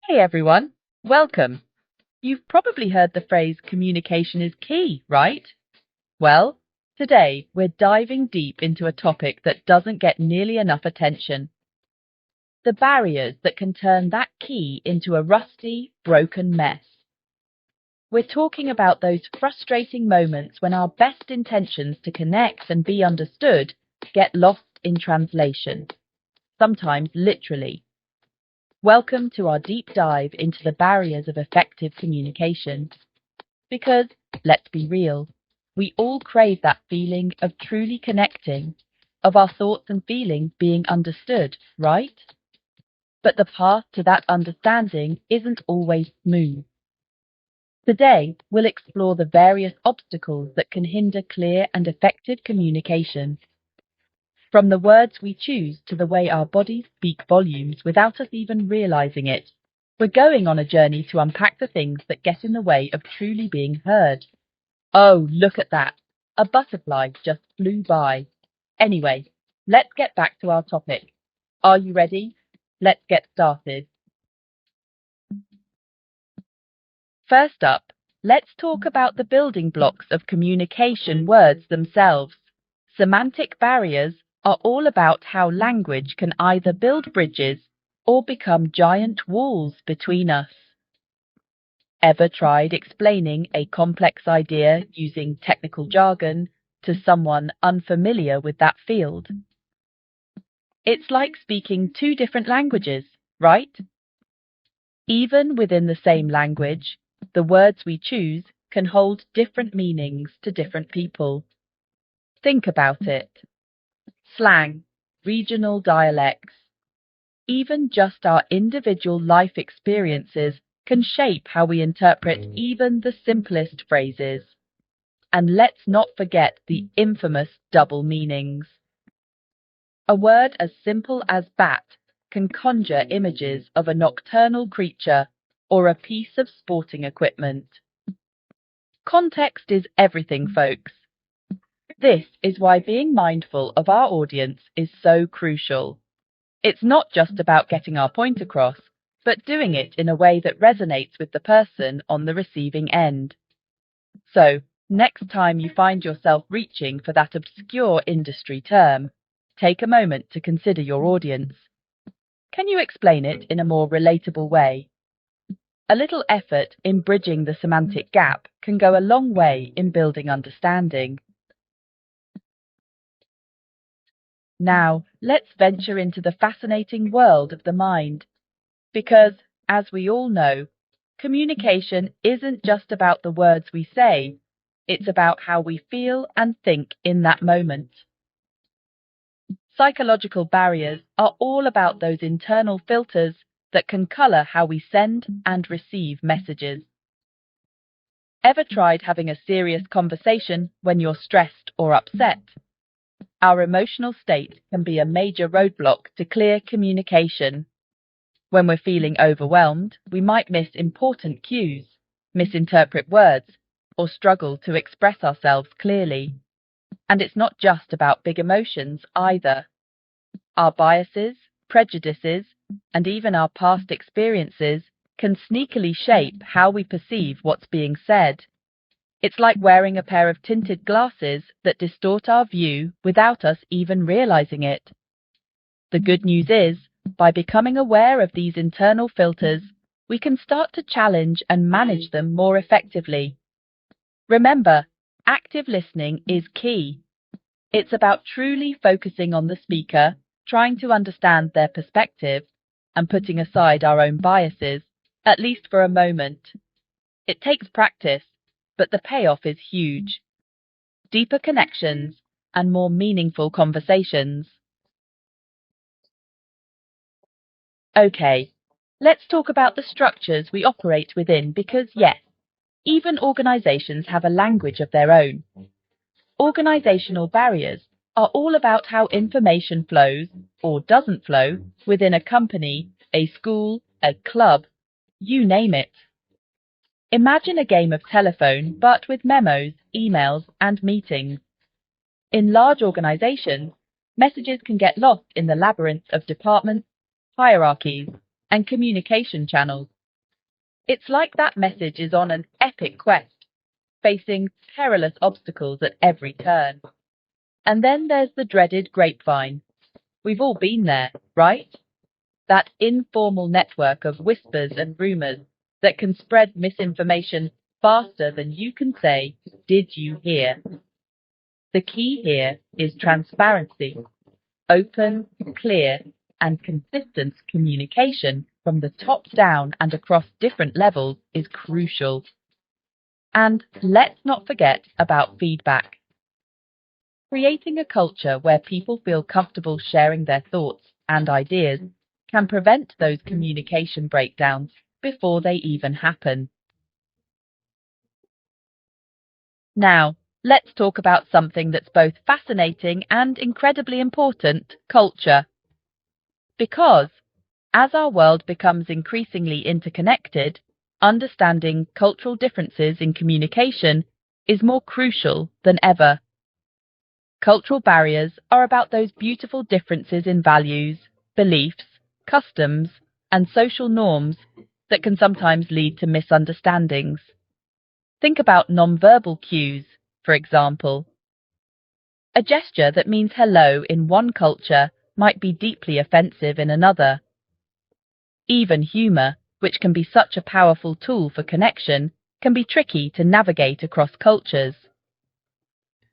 Hey everyone, welcome. You've probably heard the phrase communication is key, right? Well, today we're diving deep into a topic that doesn't get nearly enough attention. The barriers that can turn that key into a rusty, broken mess. We're talking about those frustrating moments when our best intentions to connect and be understood get lost in translation, sometimes literally. Welcome to our deep dive into the barriers of effective communication. Because, let's be real, we all crave that feeling of truly connecting, of our thoughts and feelings being understood, right? But the path to that understanding isn't always smooth. Today, we'll explore the various obstacles that can hinder clear and effective communication. From the words we choose to the way our bodies speak volumes without us even realizing it, we're going on a journey to unpack the things that get in the way of truly being heard. Oh, look at that! A butterfly just flew by. Anyway, let's get back to our topic. Are you ready? Let's get started. First up, let's talk about the building blocks of communication words themselves. Semantic barriers are all about how language can either build bridges or become giant walls between us. Ever tried explaining a complex idea using technical jargon to someone unfamiliar with that field? It's like speaking two different languages, right? Even within the same language, the words we choose can hold different meanings to different people. Think about it. Slang, regional dialects, even just our individual life experiences can shape how we interpret even the simplest phrases. And let's not forget the infamous double meanings. A word as simple as bat can conjure images of a nocturnal creature or a piece of sporting equipment. Context is everything, folks. This is why being mindful of our audience is so crucial. It's not just about getting our point across, but doing it in a way that resonates with the person on the receiving end. So, next time you find yourself reaching for that obscure industry term, take a moment to consider your audience. Can you explain it in a more relatable way? A little effort in bridging the semantic gap can go a long way in building understanding. Now, let's venture into the fascinating world of the mind. Because, as we all know, communication isn't just about the words we say, it's about how we feel and think in that moment. Psychological barriers are all about those internal filters that can color how we send and receive messages. Ever tried having a serious conversation when you're stressed or upset? Our emotional state can be a major roadblock to clear communication. When we're feeling overwhelmed, we might miss important cues, misinterpret words, or struggle to express ourselves clearly. And it's not just about big emotions either. Our biases, prejudices, and even our past experiences can sneakily shape how we perceive what's being said. It's like wearing a pair of tinted glasses that distort our view without us even realizing it. The good news is, by becoming aware of these internal filters, we can start to challenge and manage them more effectively. Remember, active listening is key. It's about truly focusing on the speaker, trying to understand their perspective, and putting aside our own biases, at least for a moment. It takes practice, but the payoff is huge. Deeper connections and more meaningful conversations. Okay, let's talk about the structures we operate within because, yes, even organizations have a language of their own. Organizational barriers are all about how information flows, or doesn't flow, within a company, a school, a club, you name it. Imagine a game of telephone, but with memos, emails, and meetings. In large organizations, messages can get lost in the labyrinth of departments, hierarchies, and communication channels. It's like that message is on an epic quest, facing perilous obstacles at every turn. And then there's the dreaded grapevine. We've all been there, right? That informal network of whispers and rumors that can spread misinformation faster than you can say, "Did you hear?" The key here is transparency. Open, clear, and consistent communication from the top down and across different levels is crucial. And let's not forget about feedback. Creating a culture where people feel comfortable sharing their thoughts and ideas can prevent those communication breakdowns before they even happen. Now, let's talk about something that's both fascinating and incredibly important: culture. Because, as our world becomes increasingly interconnected, understanding cultural differences in communication is more crucial than ever. Cultural barriers are about those beautiful differences in values, beliefs, customs, and social norms that can sometimes lead to misunderstandings. Think about nonverbal cues, for example. A gesture that means hello in one culture might be deeply offensive in another. Even humour, which can be such a powerful tool for connection, can be tricky to navigate across cultures.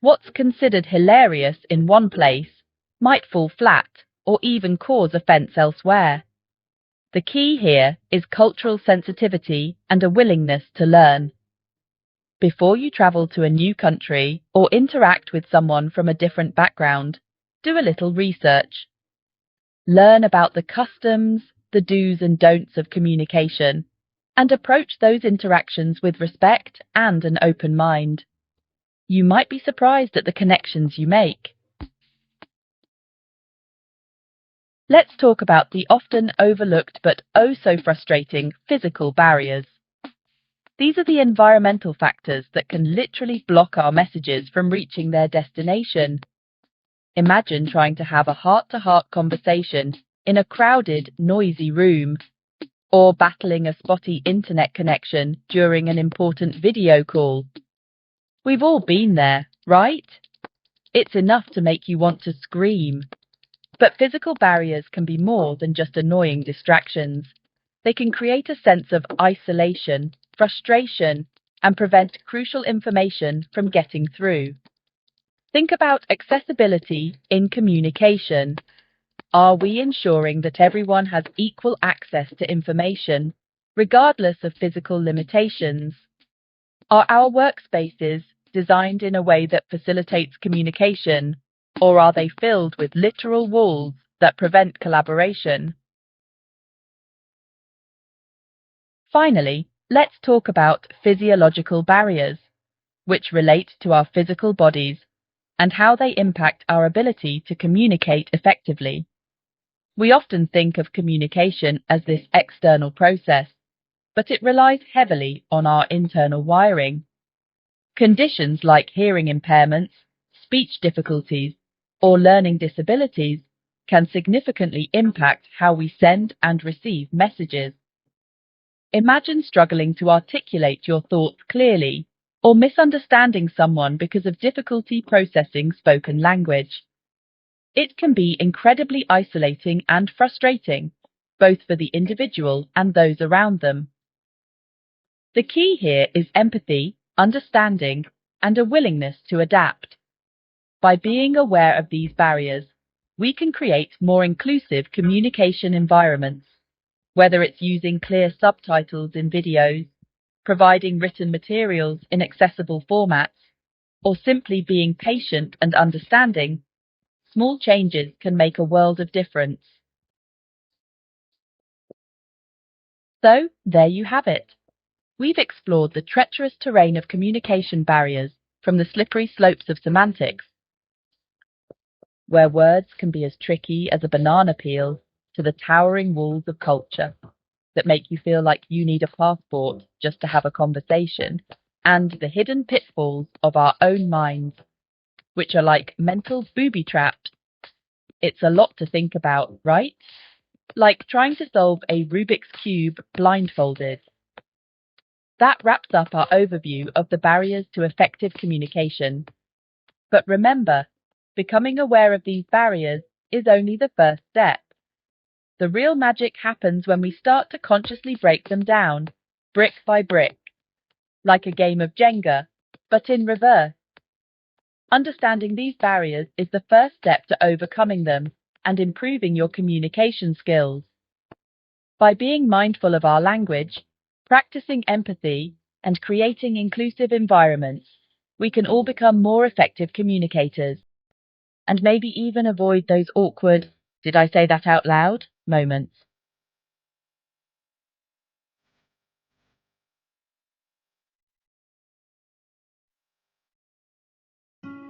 What's considered hilarious in one place might fall flat or even cause offence elsewhere. The key here is cultural sensitivity and a willingness to learn. Before you travel to a new country or interact with someone from a different background, do a little research. Learn about the customs, the do's and don'ts of communication, and approach those interactions with respect and an open mind. You might be surprised at the connections you make. Let's talk about the often overlooked but oh so frustrating physical barriers. These are the environmental factors that can literally block our messages from reaching their destination. Imagine trying to have a heart-to-heart conversation in a crowded, noisy room, or battling a spotty internet connection during an important video call. We've all been there, right? It's enough to make you want to scream. But physical barriers can be more than just annoying distractions. They can create a sense of isolation, frustration, and prevent crucial information from getting through. Think about accessibility in communication. Are we ensuring that everyone has equal access to information, regardless of physical limitations? Are our workspaces designed in a way that facilitates communication, or are they filled with literal walls that prevent collaboration? Finally, let's talk about physiological barriers, which relate to our physical bodies and how they impact our ability to communicate effectively. We often think of communication as this external process, but it relies heavily on our internal wiring. Conditions like hearing impairments, speech difficulties, or learning disabilities can significantly impact how we send and receive messages. Imagine struggling to articulate your thoughts clearly, or misunderstanding someone because of difficulty processing spoken language. It can be incredibly isolating and frustrating, both for the individual and those around them. The key here is empathy, understanding, and a willingness to adapt. By being aware of these barriers, we can create more inclusive communication environments, whether it's using clear subtitles in videos, providing written materials in accessible formats, or simply being patient and understanding. Small changes can make a world of difference. So, there you have it. We've explored the treacherous terrain of communication barriers, from the slippery slopes of semantics, where words can be as tricky as a banana peel, to the towering walls of culture that make you feel like you need a passport just to have a conversation, and the hidden pitfalls of our own minds, which are like mental booby traps. It's a lot to think about, right? Like trying to solve a Rubik's Cube blindfolded. That wraps up our overview of the barriers to effective communication. But remember, becoming aware of these barriers is only the first step. The real magic happens when we start to consciously break them down, brick by brick, like a game of Jenga, but in reverse. Understanding these barriers is the first step to overcoming them and improving your communication skills. By being mindful of our language, practicing empathy, and creating inclusive environments, we can all become more effective communicators, and maybe even avoid those awkward, "did I say that out loud?" moments.